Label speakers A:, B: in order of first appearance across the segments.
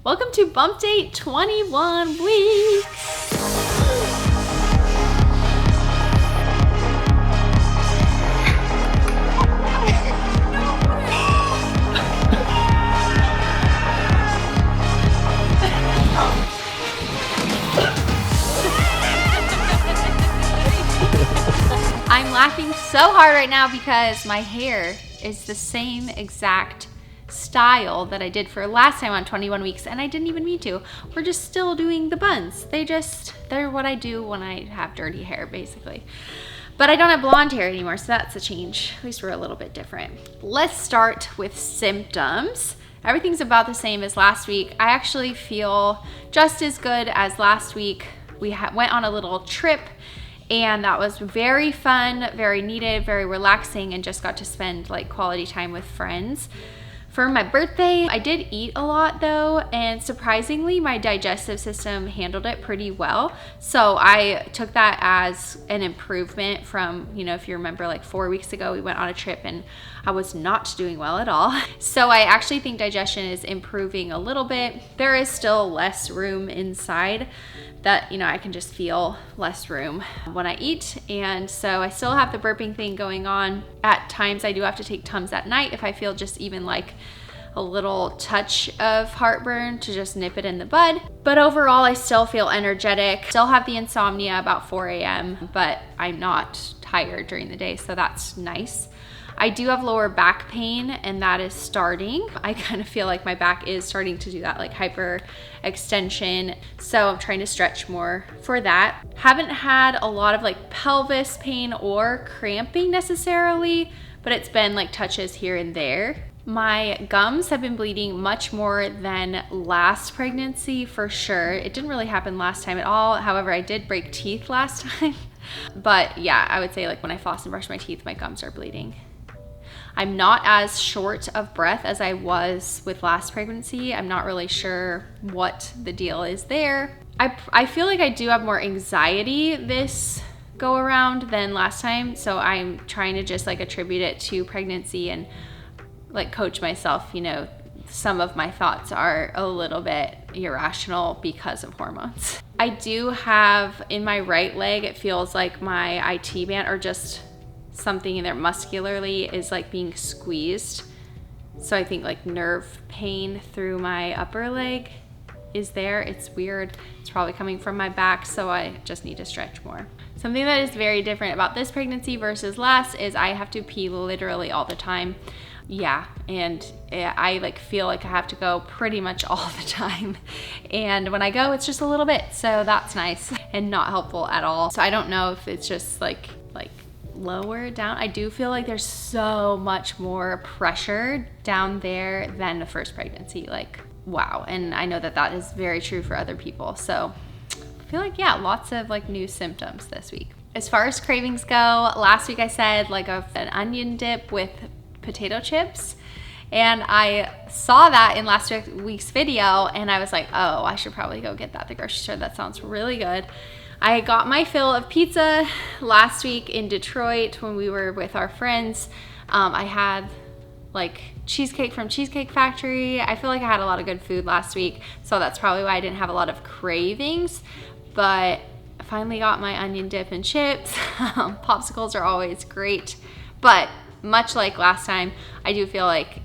A: Welcome to Bumpdate 21 weeks. I'm laughing so hard right now because my hair is the same exact style that I did for last time on 21 weeks, and I didn't even mean to. We're just still doing the buns. They're what I do when I have dirty hair, basically. But I don't have blonde hair anymore, so that's a change. At least we're a little bit different. Let's start with symptoms. Everything's about the same as last week. I actually feel just as good as last week. We went on a little trip, and that was very fun, very needed, very relaxing, and just got to spend like quality time with friends. For my birthday, I did eat a lot though, and surprisingly, my digestive system handled it pretty well. So I took that as an improvement from, if you remember, like 4 weeks ago, we went on a trip and I was not doing well at all. So I actually think digestion is improving a little bit. There is still less room inside that, I can just feel less room when I eat. And so I still have the burping thing going on. At times I do have to take Tums at night if I feel just even like a little touch of heartburn to just nip it in the bud. But overall, I still feel energetic. Still have the insomnia about 4 a.m., but I'm not tired during the day, so that's nice. I do have lower back pain, and that is starting. I kind of feel like my back is starting to do that like hyper extension. So I'm trying to stretch more for that. Haven't had a lot of like pelvis pain or cramping necessarily, but it's been like touches here and there. My gums have been bleeding much more than last pregnancy for sure. It didn't really happen last time at all. However, I did break teeth last time. But yeah, I would say like when I floss and brush my teeth, my gums are bleeding. I'm not as short of breath as I was with last pregnancy. I'm not really sure what the deal is there. I feel like I do have more anxiety this go around than last time. So I'm trying to just like attribute it to pregnancy and like coach myself, some of my thoughts are a little bit irrational because of hormones. I do have in my right leg, it feels like my IT band or just something in there muscularly is like being squeezed. So I think like nerve pain through my upper leg is there. It's weird. It's probably coming from my back, so I just need to stretch more. Something that is very different about this pregnancy versus last is I have to pee literally all the time. Yeah, and I like feel like I have to go pretty much all the time. And when I go, it's just a little bit. So that's nice and not helpful at all. So I don't know if it's just like lower down. I do feel like there's so much more pressure down there than the first pregnancy. Like, wow. And I know that that is very true for other people. So I feel like, yeah, lots of like new symptoms this week. As far as cravings go, last week I said like an onion dip with potato chips, and I saw that in last week's video, and I was like, oh, I should probably go get that at the grocery store. That sounds really good. I got my fill of pizza last week in Detroit when we were with our friends. I had like cheesecake from Cheesecake Factory. I feel like I had a lot of good food last week, so that's probably why I didn't have a lot of cravings, but I finally got my onion dip and chips. Popsicles are always great, but much like last time, I do feel like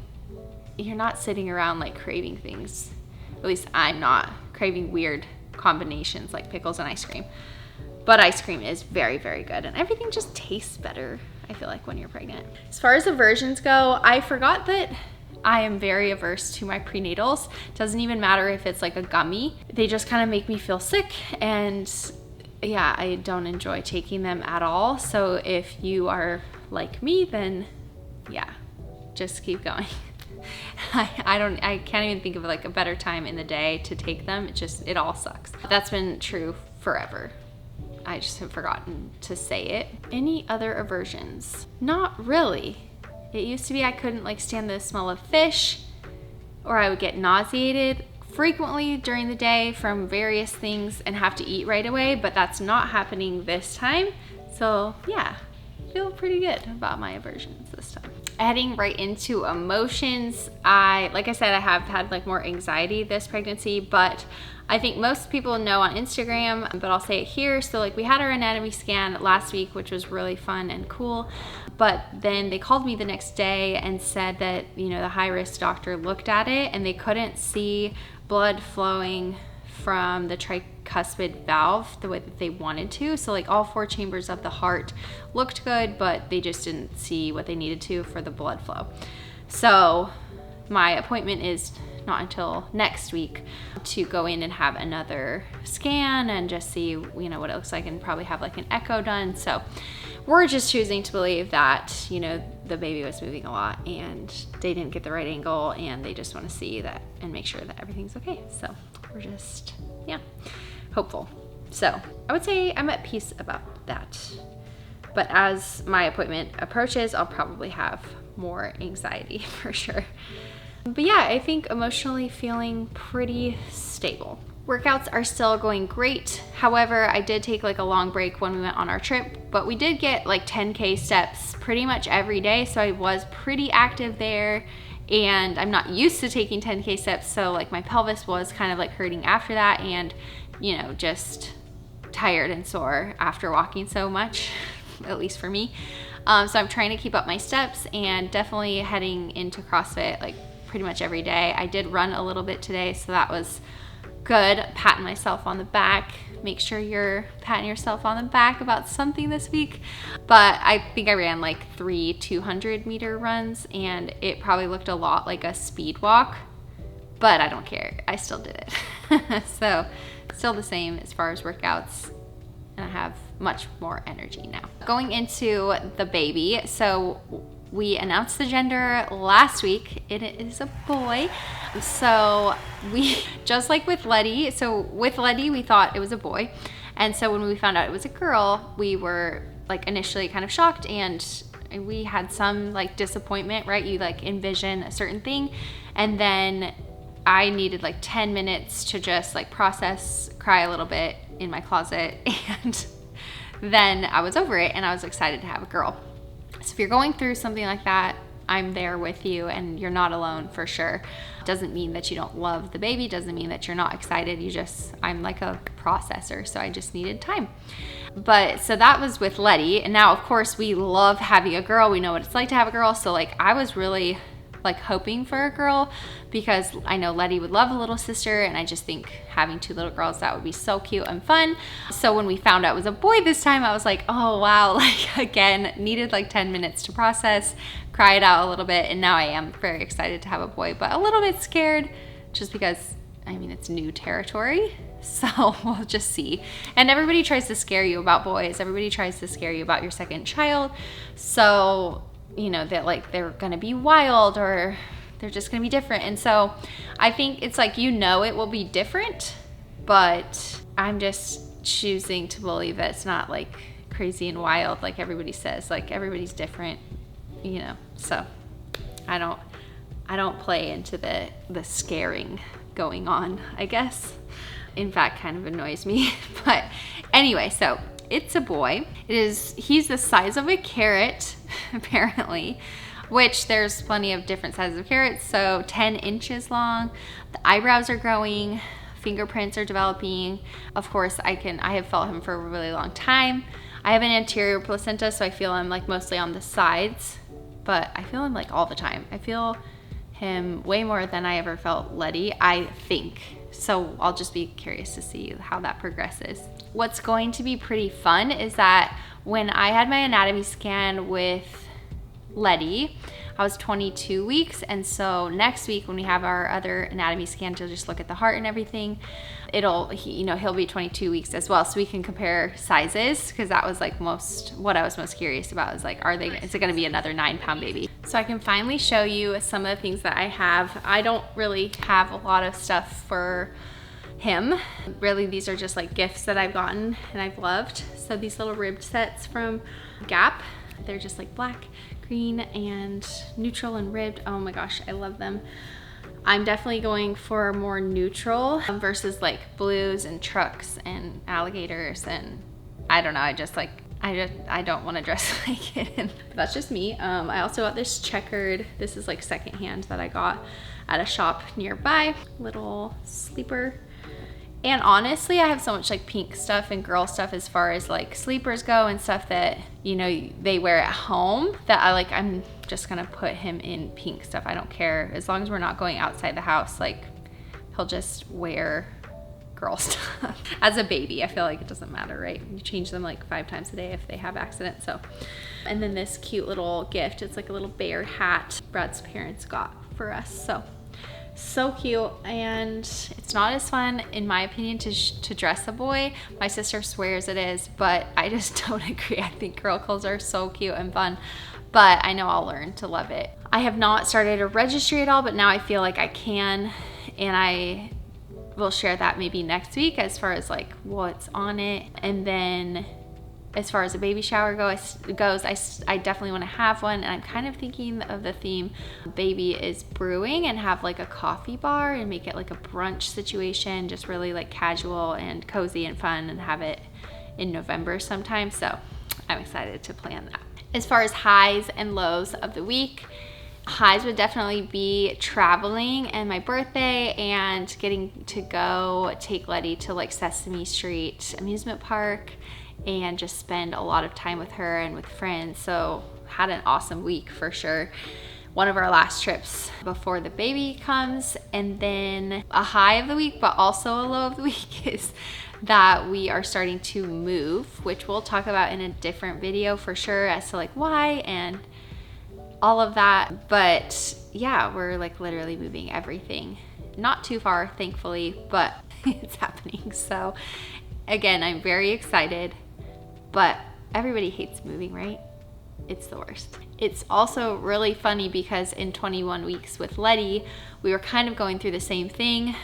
A: you're not sitting around like craving things. At least I'm not craving weird combinations like pickles and ice cream. But ice cream is very, very good, and everything just tastes better, I feel like, when you're pregnant. As far as aversions go, I forgot that I am very averse to my prenatals. It doesn't even matter if it's like a gummy. They just kind of make me feel sick, and yeah, I don't enjoy taking them at all. So if you are like me, then yeah, just keep going. I can't even think of like a better time in the day to take them. It all sucks. That's been true forever. I just have forgotten to say it. Any other aversions? Not really. It used to be I couldn't like stand the smell of fish, or I would get nauseated frequently during the day from various things and have to eat right away, but that's not happening this time. So yeah, feel pretty good about my aversions this time. heading right into emotions, like I said, I have had like more anxiety this pregnancy, but I think most people know on Instagram, but I'll say it here. So like we had our anatomy scan last week, which was really fun and cool. But then they called me the next day and said that, you know, the high risk doctor looked at it and they couldn't see blood flowing from the tricuspid valve the way that they wanted to. So like all 4 chambers of the heart looked good, but they just didn't see what they needed to for the blood flow. So my appointment is not until next week to go in and have another scan and just see, you know, what it looks like, and probably have like an echo done. So we're just choosing to believe that, you know, the baby was moving a lot and they didn't get the right angle and they just want to see that and make sure that everything's okay. So we're just, yeah, hopeful. So I would say I'm at peace about that. But as my appointment approaches, I'll probably have more anxiety for sure. But yeah, I think emotionally feeling pretty stable. Workouts are still going great. However, I did take like a long break when we went on our trip, but we did get like 10K steps pretty much every day. So I was pretty active there, and I'm not used to taking 10K steps. So like my pelvis was kind of like hurting after that, and, you know, just tired and sore after walking so much, at least for me. So I'm trying to keep up my steps and definitely heading into CrossFit like pretty much every day. I did run a little bit today, so that was good. Patting myself on the back. Make sure you're patting yourself on the back about something this week. But I think I ran like 3 200-meter runs, and it probably looked a lot like a speed walk, but I don't care. I still did it. So still the same as far as workouts, and I have much more energy now. Going into the baby, so we announced the gender last week. It is a boy. So we, just like with Letty, we thought it was a boy. And so when we found out it was a girl, we were like initially kind of shocked, and we had some like disappointment, right? You like envision a certain thing, and then I needed like 10 minutes to just like process, cry a little bit in my closet, and then I was over it and I was excited to have a girl. So if you're going through something like that, I'm there with you, and you're not alone for sure. Doesn't mean that you don't love the baby, doesn't mean that you're not excited. I'm like a processor, so I just needed time. But so that was with Letty, and now of course we love having a girl. We know what it's like to have a girl. So like I was really like hoping for a girl, because I know Letty would love a little sister, and I just think having 2 little girls, that would be so cute and fun. So when we found out it was a boy this time, I was like, oh wow, like again, needed like 10 minutes to process, cry it out a little bit, and now I am very excited to have a boy, but a little bit scared just because, I mean, it's new territory. So we'll just see. And everybody tries to scare you about boys. Everybody tries to scare you about your second child. So you know, that like they're gonna be wild or they're just gonna be different. And so I think it's like, you know, it will be different, but I'm just choosing to believe that it's not like crazy and wild like everybody says. Like everybody's different, you know. So I don't play into the scaring going on, I guess. In fact, kind of annoys me. But anyway, so it's a boy. He's the size of a carrot, apparently, which there's plenty of different sizes of carrots. So 10 inches long. The eyebrows are growing, fingerprints are developing. Of course, I have felt him for a really long time. I have an anterior placenta, so I feel him like mostly on the sides, but I feel him like all the time. I feel him way more than I ever felt Letty, I think. So I'll just be curious to see how that progresses. What's going to be pretty fun is that when I had my anatomy scan with Letty, I was 22 weeks. And so next week when we have our other anatomy scan to just look at the heart and everything, he'll be 22 weeks as well. So we can compare sizes, because that was like what I was most curious about, is like, is it gonna be another 9-pound baby? So I can finally show you some of the things that I have. I don't really have a lot of stuff for him. Really, these are just like gifts that I've gotten and I've loved. So these little ribbed sets from Gap, they're just like black, green, and neutral and ribbed. Oh my gosh, I love them. I'm definitely going for more neutral versus like blues and trucks and alligators, and I don't know, I just like I don't want to dress like it. That's just me. I also got this checkered, this is like secondhand that I got at a shop nearby, little sleeper. And honestly, I have so much like pink stuff and girl stuff as far as like sleepers go and stuff that, you know, they wear at home, that I'm just gonna put him in pink stuff. I don't care, as long as we're not going outside the house, like he'll just wear girl stuff. As a baby, I feel like it doesn't matter, right? You change them like 5 times a day if they have accidents. So, and then this cute little gift, it's like a little bear hat Brad's parents got for us. So cute. And it's not as fun, in my opinion, to dress a boy. My sister swears it is, but I just don't agree. I think girl clothes are so cute and fun, but I know I'll learn to love it. I have not started a registry at all, but now I feel like I can, and I will share that maybe next week as far as like what's on it. And then as far as a baby shower goes, I definitely want to have one, and I'm kind of thinking of the theme baby is brewing, and have like a coffee bar and make it like a brunch situation, just really like casual and cozy and fun, and have it in November sometime. So I'm excited to plan that. As far as highs and lows of the week, highs would definitely be traveling and my birthday, and getting to go take Letty to like Sesame Street amusement park and just spend a lot of time with her and with friends. So had an awesome week for sure. One of our last trips before the baby comes. And then a high of the week, but also a low of the week, is that we are starting to move, which we'll talk about in a different video for sure, as to like why and all of that. But yeah, we're like literally moving everything. Not too far, thankfully, but it's happening. So again, I'm very excited, but everybody hates moving, right? It's the worst. It's also really funny because in 21 weeks with Letty, we were kind of going through the same thing.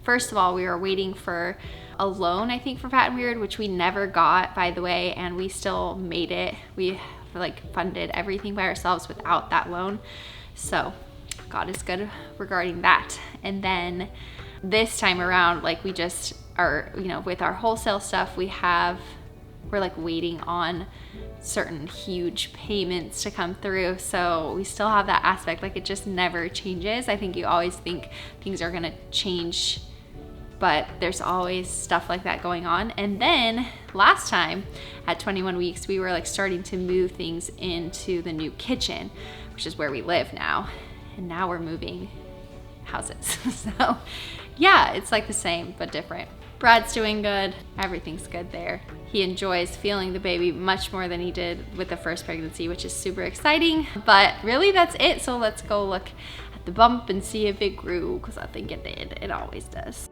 A: First of all, we were waiting for a loan, I think, for Fat and Weird, which we never got, by the way, and we still made it. We like funded everything by ourselves without that loan. So God is good regarding that. And then this time around, like we just are, you know, with our wholesale stuff, we're like waiting on certain huge payments to come through. So we still have that aspect, like it just never changes. I think you always think things are gonna change, but there's always stuff like that going on. And then last time at 21 weeks, we were like starting to move things into the new kitchen, which is where we live now. And now we're moving houses. So yeah, it's like the same, but different. Brad's doing good. Everything's good there. He enjoys feeling the baby much more than he did with the first pregnancy, which is super exciting. But really that's it. So let's go look at the bump and see if it grew, because I think it did. It always does.